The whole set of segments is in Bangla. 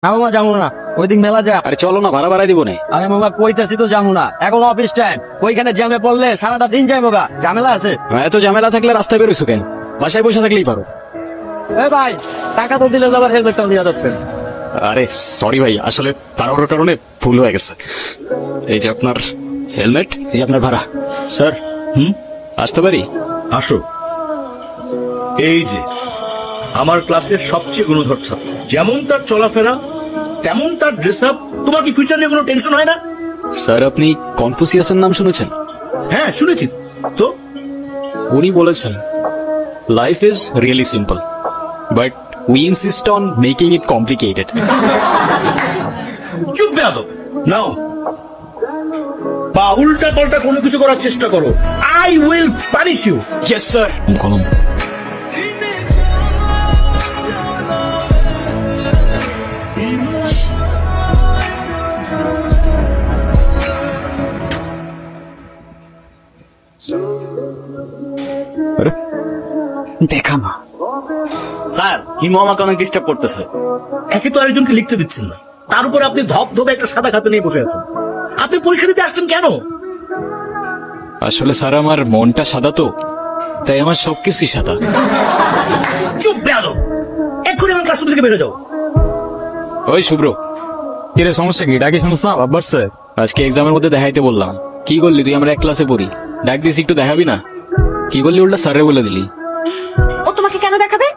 না মামা যাবো না, ওই দিক মেলা যা। আরে চলো না, ভাড়া বাড়াই দিব না। আমি মামা কইতেছি তো যাবো না, এখন অফিস টাইম, ওইখানে জ্যামে পড়লে সারাটা দিন যাই বাবা, ঝামেলা আছে। এত ঝামেলা থাকলে রাস্তায় বেরোছো কেন? বাসায় বসে থাকলেই পারো। এ ভাই, টাকা তো দিলে আবার হেলমেটটাও নিয়ে যাচ্ছেন। আরে সরি ভাই, আসলে তাড়াহুড়োর কারণে ভুল হয়ে গেছে। এই যে আপনার হেলমেট, এই যে আপনার ভাড়া। স্যার আসতে পারি? আসো। এই যে আমার ক্লাসের সবচেয়ে গুণধর ছাত্র, যেমন তার চলাফেরা তেমন তার ড্রেস আপ। তোমার কি ফিউচার নিয়ে কোনো টেনশন হয় না? স্যার আপনি কনফুসিয়াসের নাম শুনেছেন? হ্যাঁ শুনেছি তো। উনি বলেছেন life is really simple but we insist on making it complicated. চুপ বেয়াদব। নাও বা উল্টা পাল্টা কোনো কিছু করার চেষ্টা করো, I will punish you. Yes sir. কলম। দেখা না স্যার, হিমু আমাকে অনেক ডিস্টার্ব করতেছে। একে তো আরেকজনকে লিখতে দিচ্ছেন না, তার উপর আপনি ধপ ধপে একটা সাদা খাতা নিয়ে বসে আছেন। আপনি পরীক্ষা দিতে আসছেন কেন? আসলে স্যার আমার মনটা সাদা তো, তাই আমার সবকিছুই সাদা। চুপ বেয়াদব, এক্ষুনি আমার ক্লাসরুম থেকে বেরো যাও। ওই শুভ্র, কিরে সমস্যা কি? ডাকি সমস্যা বাড়ছে। আজকে এক্সামের মধ্যে দেখাইতে বললাম, কি করলি তুই? আমরা এক ক্লাসে পড়ি, ডাক দিস একটু দেখাবি না? কি করলি উল্টা স্যারে বলে দিলি। ও তোমাকে কেন দেখাবে?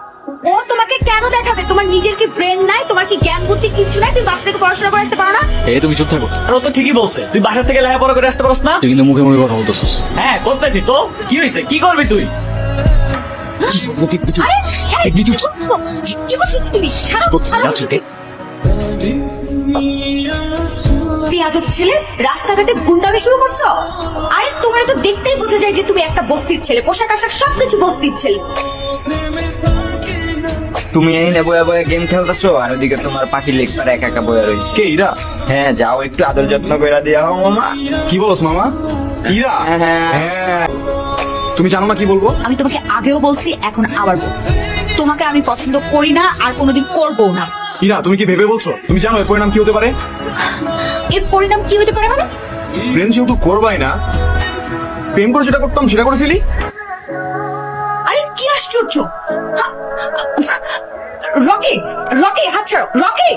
ও তোমাকে কেন দেখাবে? তোমার নিজের কি ব্রেন নাই? তোমার কি জ্ঞান বুদ্ধি কিছু নাই? তুমি বাসা থেকে পড়াশোনা করে আসতে পারো না? এই তুমি চুপ থাকো। আর ও তো ঠিকই বলছে, তুই বাসা থেকে লেখাপড়া করে আসতে পারস না। তুই কিন্তু মুখে মুখে কথা বলতেছিস। হ্যাঁ করতেছি তো, কি হয়েছে? কি করবি তুই? আরে, এই, কি করছো? কি করছো তুমি? ছাড়ো, ছাড়ো। বেয়াদব ছেলে, রাস্তাঘাটে গুন্ডামি শুরু করছো? আরে তোমার তো দেখতেই বোঝা যায় যে তুমি একটা বস্তির ছেলে, পোশাক আশাক সবকিছু বস্তির ছেলে। তুমি এই না বয়া বয়া গেম খেলতেছো, আর ওদিকে তোমার পাখি লেখবার একা একা বয়া রয়েছে। কে ইরা? হ্যাঁ যাও, একটু আদর যত্ন করে দেওয়া হোক মামা। কি বলছ মামা? ইরা? হ্যাঁ, তুমি জানো না কি বলবো? আমি তোমাকে আগেও বলছি, এখন আবার বলছি, তোমাকে আমি পছন্দ করি না আর কোনোদিন করবো না। ইরা তুমি কি ভেবে বলছো? তুমি জানো এর পরিণাম কি হতে পারে? এর পরিণাম কি হতে পারে মানে? প্রেম যেহেতু করবাই না, প্রেম করে যেটা করতাম সেটা করে ফেলি। আরে কি আশ্চর্য! রকি, রকি হাত ছাড়ো, রকি!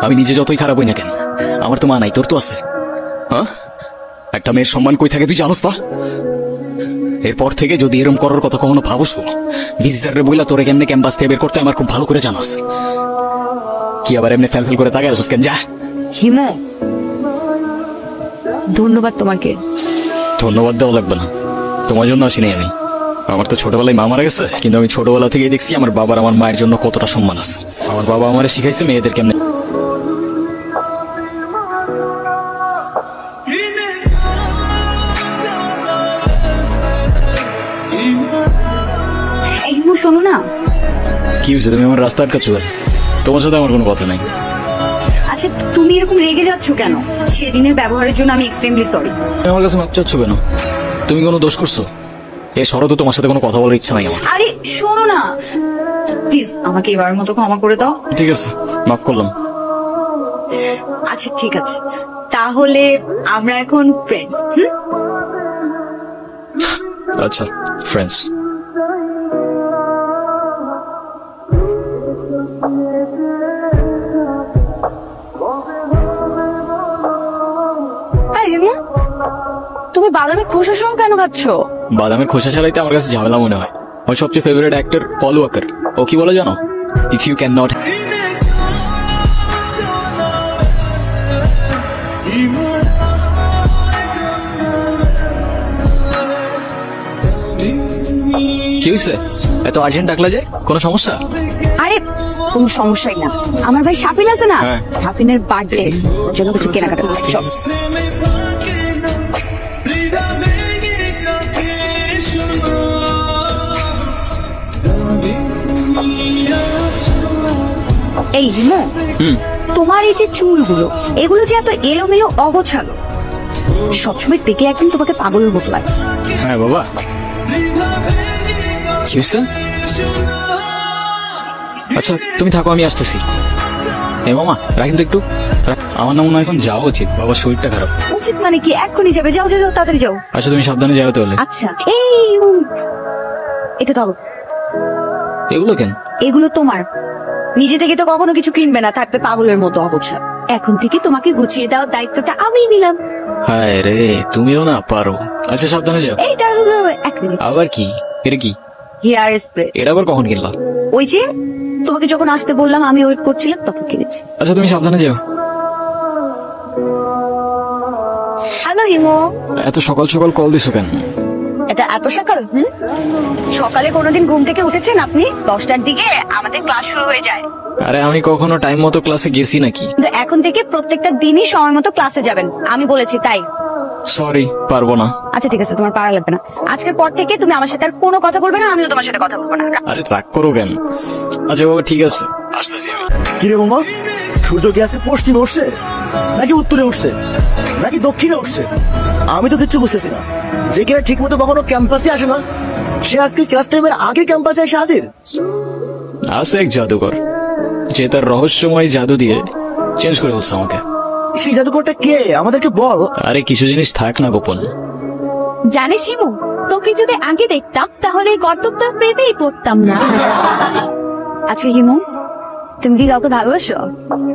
আমি নিজে যতই খারাপ হই না কেন, আমার তো মা নাই, তোর তো আছে। হ্যাঁ, একটা মেয়ের সম্মান কই থাকে তুই জানোস না? এরপর থেকে যদি এরকম করার কথা কখনো ভাবস, ভিজিটারে বইলা তোরে কেমনে ক্যাম্পাস থেকে বের করতে আমার খুব ভালো করে জানোস। কি আবার এমনি ফেল ফেল করে তাকাই আসছিস কেন? যা। হিমু, ধন্যবাদ তোমাকে। ধন্যবাদ দেওয়া লাগবে না, তোমার জন্য আসিনি আমি। আমার তো ছোটবেলায় মা মারা গেছে, কিন্তু আমি ছোটবেলা থেকেই দেখছি আমার বাবার আমার মায়ের জন্য কতটা সম্মান আছে। আমার বাবা আমারে শিখাইছে মেয়েদের কেমনে। হিমু শোনো না। কি হয়েছে? তুমি আমার রাস্তা আটকাচ্ছ? তোমার সাথে আমার কোনো কথা নাই। আচ্ছা তুমি এরকম রেগে যাচ্ছ কেন? সেদিনের ব্যবহারের জন্য আমি এক্সট্রিমলি সরি। তুমি আমার কাছে মাপ চাচ্ছ কেন? তুমি কোনো দোষ করছো? এ শরৎ, তোমার সাথে কোনো কথা বলার ইচ্ছা নাই আমার। আরে শোনো না প্লিজ, আমাকে এবারের মতো ক্ষমা করে দাও। ঠিক আছে, মাফ করলাম। আচ্ছা ঠিক আছে, তাহলে আমরা এখন ফ্রেন্ডস। আচ্ছা ফ্রেন্ডস। তুমি বাদামের খোসা সহ কেন খাচ্ছ? বাদামের খোসা ছাড়াইতে আমার কাছে ঝামেলা মনে হয়। ওর সবচেয়ে ফেভারিট অ্যাক্টর পল ওয়াকার, ও কি বলে জানো? If you can not. কি হয়েছে? এত আর্জেন্ট ডাকলা যে? কোনো সমস্যা? আরে কোনো সমস্যাই না, আমার ভাই শাফিন আছে না, হ্যাঁ। শাফিনের বার্থডে, ওর জন্য কিছু কেনাকাটা করতে চল। এই হিমু, তোমার এই যে চুলগুলো, এগুলো যে এত এলোমেলো অগোছালো, সবসময় দেখলে একদম তোমাকে পাগলের মতো লাগে। হ্যাঁ বাবা, কি হয়েছে? আচ্ছা তুমি থাকো, আমি আসতেছি। এ মামা রাখেন তো একটু। আমার না মনে হয় এখন যাওয়া উচিত, বাবার শরীরটা খারাপ। উচিত মানে কি? এক্ষুনি যাবে? যাও যাও যাও, তাড়াতাড়ি যাও। আচ্ছা তুমি সাবধানে যাও তাহলে। আচ্ছা এটা ধরো। এগুলো কেন? এগুলো তোমার। নিজে থেকে তো কখনো কিছু কিনবে না, থাকবে পাগলের মতো অগোছাল। এখন থেকে তোমাকে গুছিয়ে দেওয়ার দায়িত্বটা আমিই নিলাম। হায় রে, তুমিও না পারো। আচ্ছা সাবধানে যাও। এই দাঁড়াও দাঁড়াও, এক মিনিট। আবার কি? এটা কি? Hair spray. এটা আবার কখন কিনলা? ওই যে তোমাকে যখন আসতে বললাম, আমি ওয়েট করছিলাম তখন কিনেছি। আচ্ছা তুমি সাবধানে যাও। হ্যালো হিমো। এত সকাল সকাল কল দিছো কেন? এটা এত সকাল? সকালে কোনোদিন ঘুম থেকে উঠেছেন আপনি? 10টার দিকে আমাদের ক্লাস শুরু হয়ে যায়। আরে আমি কখনো টাইম মতো ক্লাসে গেছি নাকি? কিন্তু এখন থেকে প্রত্যেকটা দিনই সময় মতো ক্লাসে যাবেন, আমি বলেছি তাই। সরি, পারবো না। আচ্ছা ঠিক আছে, তোমার পারা লাগবে না। আজকের পর থেকে তুমি আমার সাথে আর কোনো কথা বলবে না, আমিও তোমার সাথে কথা বলবো না। আরে রাগ করো কেন? আচ্ছা বাবা ঠিক আছে, আসতেছি আমি। কিরে মামা, সূর্য কি আজকে পশ্চিমে উঠছে নাকি উত্তরে উঠছে নাকি দক্ষিণে উঠছে? আমি তো কিচ্ছু বুঝতেছি না। যে কিনা ঠিক মতো কখনো ক্যাম্পাসে আসে না, সে আজকে ক্লাস টাইমের আগে ক্যাম্পাসে এসে হাজির। আছে এক জাদুকর, যে তার রহস্যময় জাদু দিয়ে চেঞ্জ করে বলছে আমাকে। সেই জাদুকরটা কে আমাদেরকে বল। আরে কিছু জিনিস থাক না গোপন। জানিস হিমু, তোকে যদি আগে দেখতাম তাহলে কর্তব্যটা প্রেমেই পড়তাম না। আচ্ছা হিমু, তুমি কি কাউকে ভালোবাসো?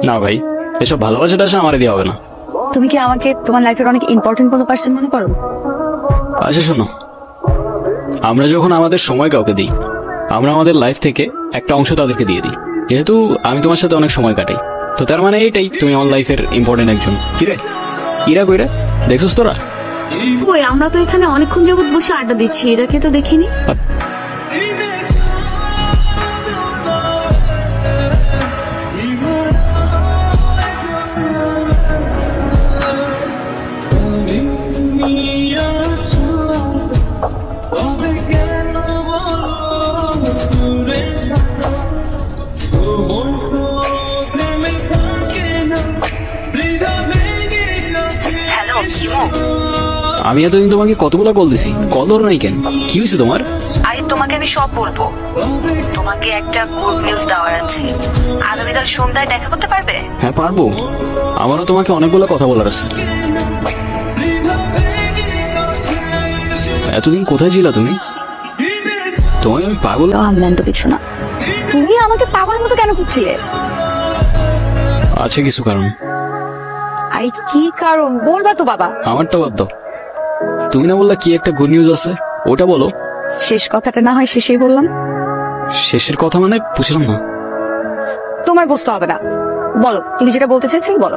না ভাই, এসব ভালোবাসাটা আমার দিয়ে হবে না। তুমি কি আমাকে তোমার লাইফের অনেক ইম্পর্টেন্ট কোনো পার্সন মনে করো? আচ্ছা শোনো, আমরা যখন আমাদের সময় কাউকে দিই, আমরা আমাদের লাইফ থেকে একটা অংশ তাদেরকে দিয়ে দিই। যেহেতু আমি তোমার সাথে অনেক সময় কাটাই, তো তার মানে এইটাই তুমি আমার লাইফের ইম্পর্টেন্ট একজন। কিরে ইরা কইরা দেখছিস তোরা? ওই আমরা তো এখানে অনেকক্ষণ যাবত বসে আড্ডা দিচ্ছি, এরাকে তো দেখিনি। হ্যালো হিমু। আমি এতদিন তোমাকে কতগুলো কল দিছি, কল ধরো নাই কেন? কি হয়েছে তোমার? আরে তোমাকে আমি সব বলবো। তোমাকে একটা গুড নিউজ দেওয়ার আছে। আগামীকাল সন্ধ্যায় দেখা করতে পারবে? হ্যাঁ পারবো, আমারও তোমাকে অনেকগুলো কথা বলার আছে। এতদিন কোথায় ছিলা তুমি? তোমাকে আমি পাগল। আনলেন তো কিছু না। তুমি আমাকে পাগলের মতো কেন খুঁজছিলে? আছে কিছু কারণ। আরে কি কারণ বলবা তো বাবা। আমারটা বাদ দাও, তুমি না বললা কি একটা গুড নিউজ আছে, ওটা বলো। শেষ কথাটা না হয় শেষেই বললাম। শেষের কথা মানে বুঝলাম না। তোমার বুঝতে হবে না, বলো তুমি যেটা বলতে চাইছো বলো।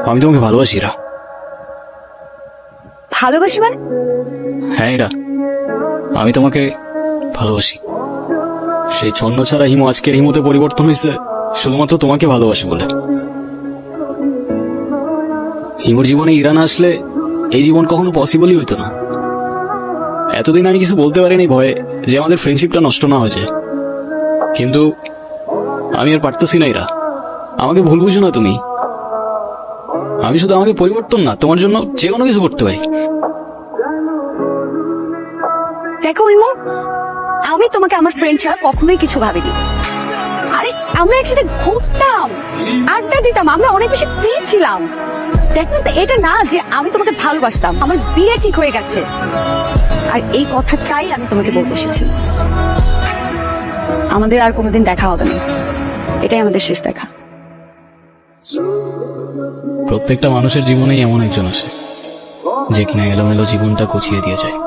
আমি তোমাকে ভালোবাসি ইরা। ভালোবাসি মানে? হ্যাঁ ইরা, আমি তোমাকে ভালোবাসি। সেই ছন্ন ছাড়া হিমু আজকের হিমুতে পরিবর্তন হয়েছে শুধুমাত্র তোমাকে ভালোবাসি বলে। হিমুর জীবনে ইরা না আসলে এই জীবন কখনো পসিবলই হইতো না। এতদিন আমি কিছু বলতে পারিনি ভয়ে যে আমাদের ফ্রেন্ডশিপটা নষ্ট না হয়ে যায়, কিন্তু আমি আর পারতেছি না ইরা। আমাকে ভুল বুঝো না তুমি। আমি শুধু আমাকে পরিবর্তন না, তোমার জন্য যে কোনো কিছু করতে পারি। দেখো ইমো, আমি তোমাকে আমার ফ্রেন্ড ছাড়া কখনোই কিছু ভাবিনি। আরে আমরা একসাথে ঘুরতাম, আড্ডা দিতাম, আমরা অনেক বেশি পেয়েছিলাম। দেখো এটা না যে আমি তোমাকে ভালোবাসতাম। আমার বিয়ে ঠিক হয়ে গেছে, আর এই কথাটাই আমি তোমাকে বলতে এসেছি। আমাদের আর কোনোদিন দেখা হবে না, এটাই আমাদের শেষ দেখা। প্রত্যেকটা মানুষের জীবনেই এমন একজন আসে যে কিনা এলোমেলো জীবনটা গুছিয়ে দিয়ে যায়।